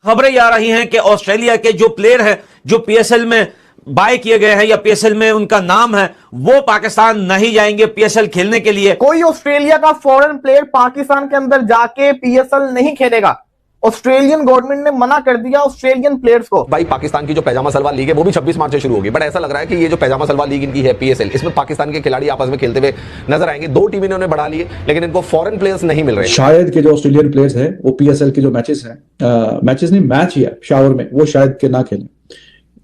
खबरें आ रही हैं कि ऑस्ट्रेलिया के जो प्लेयर हैं जो पीएसएल में बाय किए गए हैं या पीएसएल में उनका नाम है, वो पाकिस्तान नहीं जाएंगे पीएसएल खेलने के लिए। कोई ऑस्ट्रेलिया का फॉरेन प्लेयर पाकिस्तान के अंदर जाके पीएसएल नहीं खेलेगा। ऑस्ट्रेलियन गवर्नमेंट ने मना कर दिया ऑस्ट्रेलियन प्लेयर्स को। भाई पाकिस्तान की जो पैजामा सलवार लीग है वो भी 26 मार्च से शुरू होगी, बट ऐसा लग रहा है कि ये जो पैजामा सलवार लीग इनकी है पीएसएल, इसमें पाकिस्तान के खिलाड़ी आपस में खेलते हुए नजर आएंगे। 2 टीम इन्होंने बढ़ा ली है, लेकिन इनको फॉरेन प्लेयर्स नहीं मिल रहे। शायद के जो ऑस्ट्रेलियन प्लेयर्स हैं वो पीएसएल के जो मैचेस हैं, मैचेस नहीं मैच ही है शावर में, वो शायद के ना खेलें।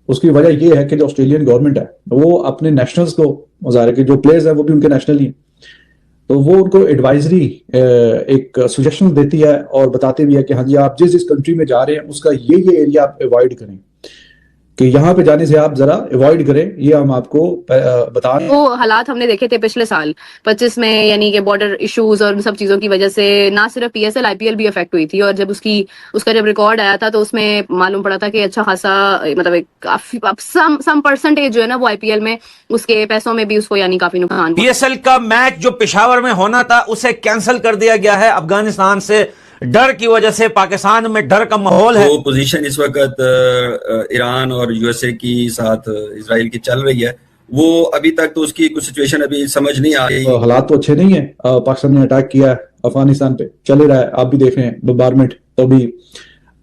उसकी वजह ये है कि जो ऑस्ट्रेलियन गवर्नमेंट है वो अपने नेशनल्स को, ज़ाहिर है कि जो प्लेयर्स हैं वो भी उनके नेशनल ही हैं, तो वो उनको एडवाइजरी एक सजेशन देती है और बताते भी है कि हाँ जी आप जिस कंट्री में जा रहे हैं उसका ये एरिया आप अवॉइड करें, कि यहाँ पे जाने से आप जरा अवॉइड करें, ये हम आपको बता रहे हैं। वो हालात हमने देखे थे पिछले साल 25 में, यानी कि बॉर्डर इश्यूज और उन सब चीजों की वजह से ना सिर्फ पीएसएल आईपीएल भी अफेक्ट हुई थी। और जब उसका जब रिकॉर्ड आया था तो उसमें मालूम पड़ा था कि अच्छा खासा, मतलब एक काफी सम परसेंटेज जो है ना वो आईपीएल में उसके पैसों में भी उसको यानी काफी नुकसान। पीएसएल का मैच जो पेशावर में होना था उसे कैंसिल कर दिया गया है अफगानिस्तान से, डर की वजह से। पाकिस्तान में डर का माहौल है। वो पोजीशन इस वक्त ईरान और यूएसए की साथ इजराइल की चल रही है, वो अभी तक तो उसकी कुछ सिचुएशन अभी समझ नहीं आ रही। हालात तो अच्छे नहीं है। पाकिस्तान ने अटैक किया है अफगानिस्तान पे, चल ही रहा है, आप भी देख रहे हैं बम्बारमेंट, तो भी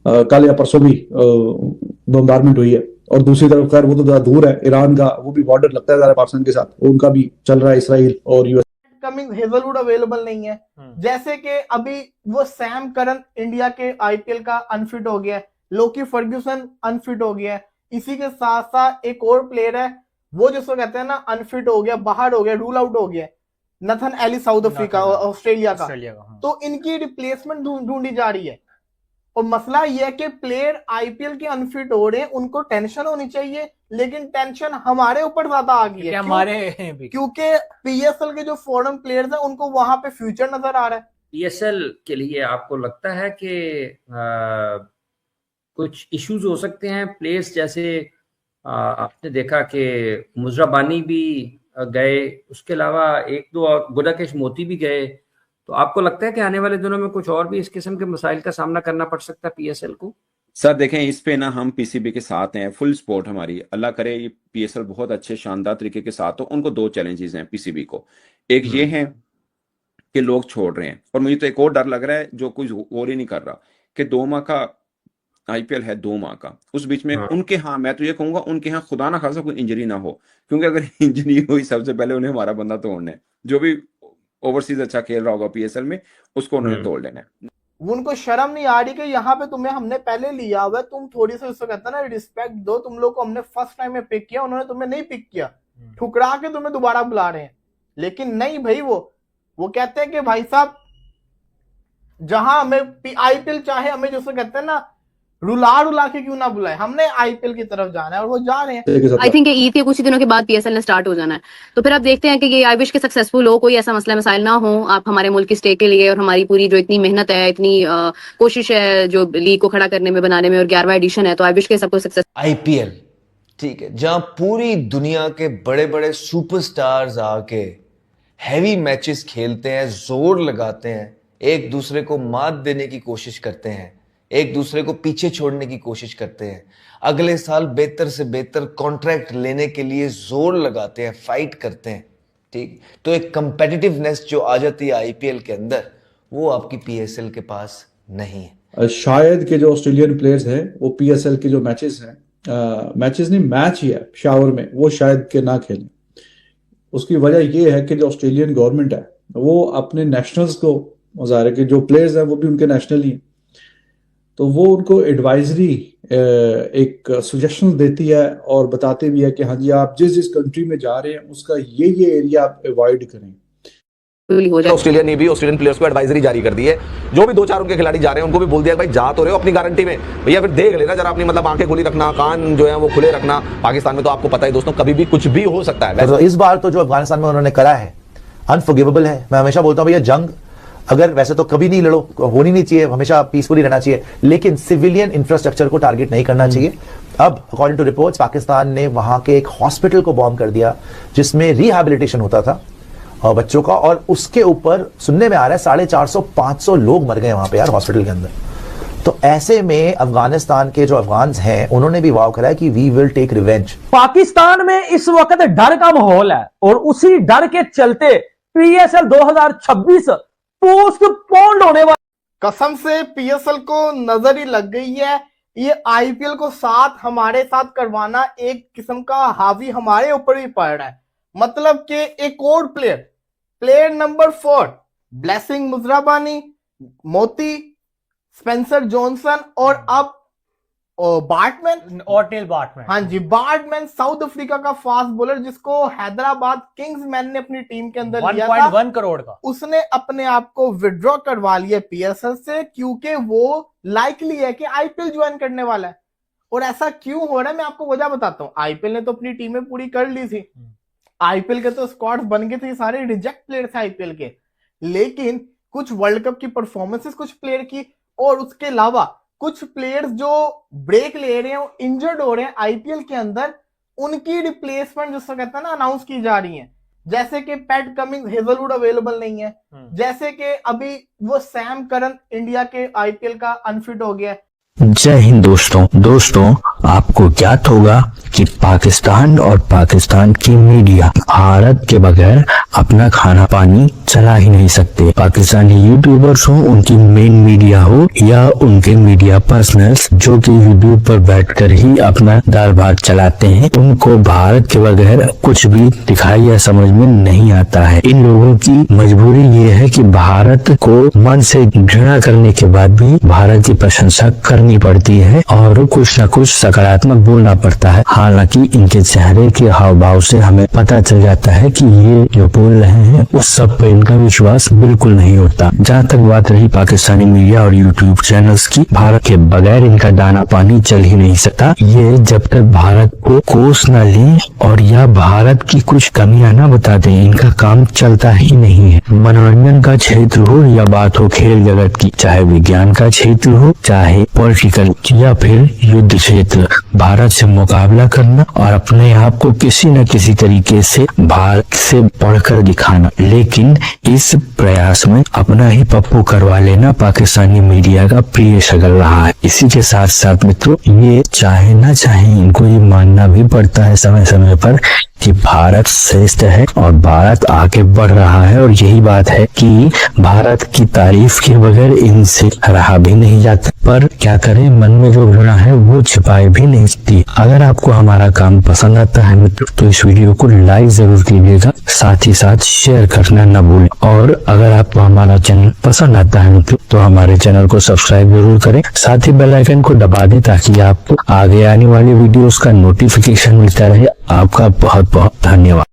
कल या परसों भी बम्बारमेंट हुई है। और दूसरी तरफ खैर वो तो ज्यादा दूर है, ईरान का वो भी बॉर्डर लगता है ज़्यादा पाकिस्तान के साथ, उनका भी चल रहा है, इसराइल और यूएस। कमिंग हेजलवुड अवेलेबल नहीं है, जैसे कि अभी वो सैम करन इंडिया के आईपीएल का अनफिट हो गया है, लोकी फर्ग्यूसन अनफिट हो गया है, इसी के साथ साथ एक और प्लेयर है वो जिसको कहते हैं ना अनफिट हो गया, बाहर हो गया, रूल आउट हो गया, Nathan Eli south Africa Australia का। तो इनकी रिप्लेसमेंट ढूंढी जा रही है। और मसला यह है कि प्लेयर आईपीएल के अनफिट हो रहे हैं, उनको टेंशन होनी चाहिए, लेकिन टेंशन हमारे ऊपर ज्यादा आ गई है क्योंकि पीएसएल के जो फॉरेन प्लेयर्स हैं उनको वहां पे फ्यूचर नजर आ रहा है। पीएसएल के लिए आपको लगता है कि कुछ इश्यूज हो सकते हैं प्लेयर्स, जैसे आपने देखा कि मुजराबानी भी गए, उसके अलावा 1-2 और गुदाकेश मोती भी गए, तो आपको लगता है कि आने वाले दिनों में कुछ और भी इस किस्म के मसाइल का सामना करना पड़ सकता है पीएसएल को? सर देखें, इस पे ना हम पीसीबी के साथ हैं, फुल सपोर्ट हमारी। अल्लाह करे ये पीएसएल बहुत अच्छे शानदार तरीके के साथ हो। उनको 2 चैलेंजेस हैं पीसीबी को, एक ये है कि लोग छोड़ रहे हैं, और मुझे तो एक और डर लग रहा है जो कुछ और ही नहीं कर रहा, कि 2 माह का आईपीएल है, 2 माह का, उस बीच में उनके यहाँ, मैं तो ये कहूंगा उनके यहाँ खुदा ना खासा कोई इंजरी ना हो, क्योंकि अगर इंजरी हुई सबसे पहले उन्हें हमारा बंदा तोड़ना है। जो भी ओवरसीज अच्छा खेल रहा होगा पीएसएल में उसको उन्होंने तोड़ लेना है। उनको शर्म नहीं आ रही कि यहाँ पे तुम्हें हमने पहले लिया हुआ है, तुम थोड़ी सी उसको कहता ना रिस्पेक्ट दो, तुम लोग को हमने फर्स्ट टाइम में पिक किया, उन्होंने तुम्हें नहीं पिक किया, ठुकरा के तुम्हें दोबारा बुला रहे हैं। लेकिन नहीं भाई, वो कहते हैं कि भाई साहब जहां हमें आईपीएल चाहे, हमें जिसको कहते हैं ना रुला के क्यों ना बुलाए, हमने आईपीएल की तरफ जाना है और वो जा रहे हैं। आई थिंक ईद के कुछ ही दिनों के बाद पीएसएल ने स्टार्ट हो जाना है, तो फिर आप देखते हैं कि ये आई विश के सक्सेसफुल हो, कोई ऐसा मसला मसाइल ना हो। आप हमारे मुल्क की स्टे के लिए और हमारी पूरी जो इतनी मेहनत है, इतनी कोशिश है जो लीग को खड़ा करने में, बनाने में, और 11वां एडिशन है, तो आई विश के सबको सक्सेस। आईपीएल ठीक है, जहां पूरी दुनिया के बड़े बड़े सुपरस्टार्स आके हैवी मैचेस खेलते हैं, जोर लगाते हैं, एक दूसरे को मात देने की कोशिश करते हैं, एक दूसरे को पीछे छोड़ने की कोशिश करते हैं, अगले साल बेहतर से बेहतर कॉन्ट्रैक्ट लेने के लिए जोर लगाते हैं, फाइट करते हैं, ठीक। तो एक कंपेटिटिवनेस जो आ जाती है आईपीएल के अंदर, वो आपकी पीएसएल के पास नहीं है। शायद के जो ऑस्ट्रेलियन प्लेयर्स हैं वो पीएसएल के जो मैचेस हैं, मैचेस नहीं मैच ही है शावर में, वो शायद के ना खेलें। उसकी वजह ये है कि जो ऑस्ट्रेलियन गवर्नमेंट है वो अपने नेशनल्स को, ज़ाहिर है कि जो प्लेयर्स हैं वो भी उनके नेशनल ही, तो वो उनको एडवाइजरी एक सजेशन देती है और बताते भी है कि हाँ जी आप जिस कंट्री में जा रहे हैं उसका ये एरिया आप अवॉइड करें। ऑस्ट्रेलिया ने भी ऑस्ट्रेलियन प्लेयर्स को एडवाइजरी जारी कर दी है, जो भी 2-4 उनके खिलाड़ी जा रहे हैं उनको भी बोल दिया भाई जा तो रहे हो अपनी गारंटी में भैया, फिर देख लेना जरा, अपनी मतलब आंखें खुली रखना, कान जो है वो खुले रखना। पाकिस्तान में तो आपको पता है दोस्तों, कभी भी कुछ भी हो सकता है। तो इस बार तो जो अफगानिस्तान में उन्होंने करा है अनफॉरगिवेबल है। मैं हमेशा बोलता हूँ भैया, जंग अगर वैसे तो कभी नहीं लड़ो, होनी नहीं चाहिए, हमेशा पीसफुली रहना चाहिए, लेकिन सिविलियन इंफ्रास्ट्रक्चर को टारगेट नहीं करना चाहिए। अब अकॉर्डिंग टू रिपोर्ट्स पाकिस्तान ने वहां के एक हॉस्पिटल को बॉम्ब कर दिया जिसमें रिहैबिलिटेशन होता था बच्चों का, और उसके ऊपर सुनने में आ रहा है 450-500 लोग मर गए वहां पे यार हॉस्पिटल के अंदर। तो ऐसे में अफगानिस्तान के जो अफगान्स हैं उन्होंने भी वाव करा है कि we will take revenge. Pakistan में इस वक्त डर का माहौल है और उसी डर के चलते पीएसएल 2026 पोस्टपोन्ड होने वाला। कसम से पीएसएल को नजर ही लग गई है, ये आईपीएल को साथ हमारे साथ करवाना एक किस्म का हावी हमारे ऊपर भी पड़ रहा है। मतलब कि एक और प्लेयर नंबर 4 ब्लेसिंग मुजराबानी, मोती, स्पेंसर जॉनसन और अब बार्टमैन, ऑर्टेल बार्टमैन, हाँ जी बार्टमैन, साउथ अफ्रीका का फास्ट बॉलर जिसको हैदराबाद किंग्समैन ने अपनी टीम के अंदर लिया था 1.1 करोड़ का, उसने अपने आप को विड्रॉ करवा लिया पीएसएल से क्योंकि वो लाइकली है कि आईपीएल ज्वाइन करने वाला है। और ऐसा क्यों हो रहा है मैं आपको वजह बताता हूँ। आईपीएल ने तो अपनी टीमें पूरी कर ली थी, आईपीएल के तो स्क्वाड बन गए थे, सारे रिजेक्ट प्लेयर थे आईपीएल के, लेकिन कुछ वर्ल्ड कप की परफॉर्मेंसेस कुछ प्लेयर की और उसके अलावा कुछ प्लेयर्स जो ब्रेक ले रहे हैं, इंजर्ड हो रहे हैं आईपीएल के अंदर, उनकी रिप्लेसमेंट जिसको कहते हैं ना अनाउंस की जा रही है। जैसे कि पैट कमिंस, हेजलवुड अवेलेबल नहीं है, जैसे कि अभी वो सैम करन इंडिया के आईपीएल का अनफिट हो गया है। जय हिंद दोस्तों आपको ज्ञात होगा कि पाकिस्तान और पाकिस्तान की मीडिया भारत के बगैर अपना खाना पानी चला ही नहीं सकते। पाकिस्तानी यूट्यूबर्स हो, उनकी मेन मीडिया हो या उनके मीडिया पर्सनल्स जो कि यूट्यूब पर बैठकर ही अपना दाल भात चलाते हैं, उनको भारत के बगैर कुछ भी दिखाई या समझ में नहीं आता है। इन लोगों की मजबूरी ये है कि भारत को मन से घृणा करने के बाद भी भारत की प्रशंसा करनी पड़ती है और कुछ न कुछ सकारात्मक बोलना पड़ता है। हालांकि इनके चेहरे के हाव भाव से हमें पता चल जाता है कि ये जो बोल रहे हैं उस सब पर इनका विश्वास बिल्कुल नहीं होता। जहाँ तक बात रही पाकिस्तानी मीडिया और यूट्यूब चैनल्स की, भारत के बगैर इनका दाना पानी चल ही नहीं सकता। ये जब तक भारत को कोस न लें और या भारत की कुछ कमियां न बता दें, इनका काम चलता ही नहीं है। मनोरंजन का क्षेत्र हो या बात हो खेल जगत की, चाहे विज्ञान का क्षेत्र हो, चाहे पॉलिटिकल या फिर युद्ध क्षेत्र, भारत से मुकाबला करना और अपने आप को किसी न किसी तरीके से भारत से बढ़कर दिखाना, लेकिन इस प्रयास में अपना ही पप्पू करवा लेना पाकिस्तानी मीडिया का प्रिय शगल रहा है। इसी के साथ साथ मित्रों, ये चाहे ना चाहे इनको ये मानना भी पड़ता है समय समय पर कि भारत श्रेष्ठ है और भारत आगे बढ़ रहा है, और यही बात है कि भारत की तारीफ के बगैर इनसे रहा भी नहीं जाता। पर क्या करें, मन में जो घृणा है वो छिपाए भी नहीं सकती। अगर आपको हमारा काम पसंद आता है मित्रों तो इस वीडियो को लाइक जरूर कीजिएगा, साथ ही साथ शेयर करना न भूलें। और अगर आपको हमारा चैनल पसंद आता है मित्रों तो हमारे चैनल को सब्सक्राइब जरूर करें, साथ ही बेल आइकन को दबा दें ताकि आपको आगे आने वाली वीडियोस का नोटिफिकेशन मिलता रहे। आपका बहुत बहुत धन्यवाद।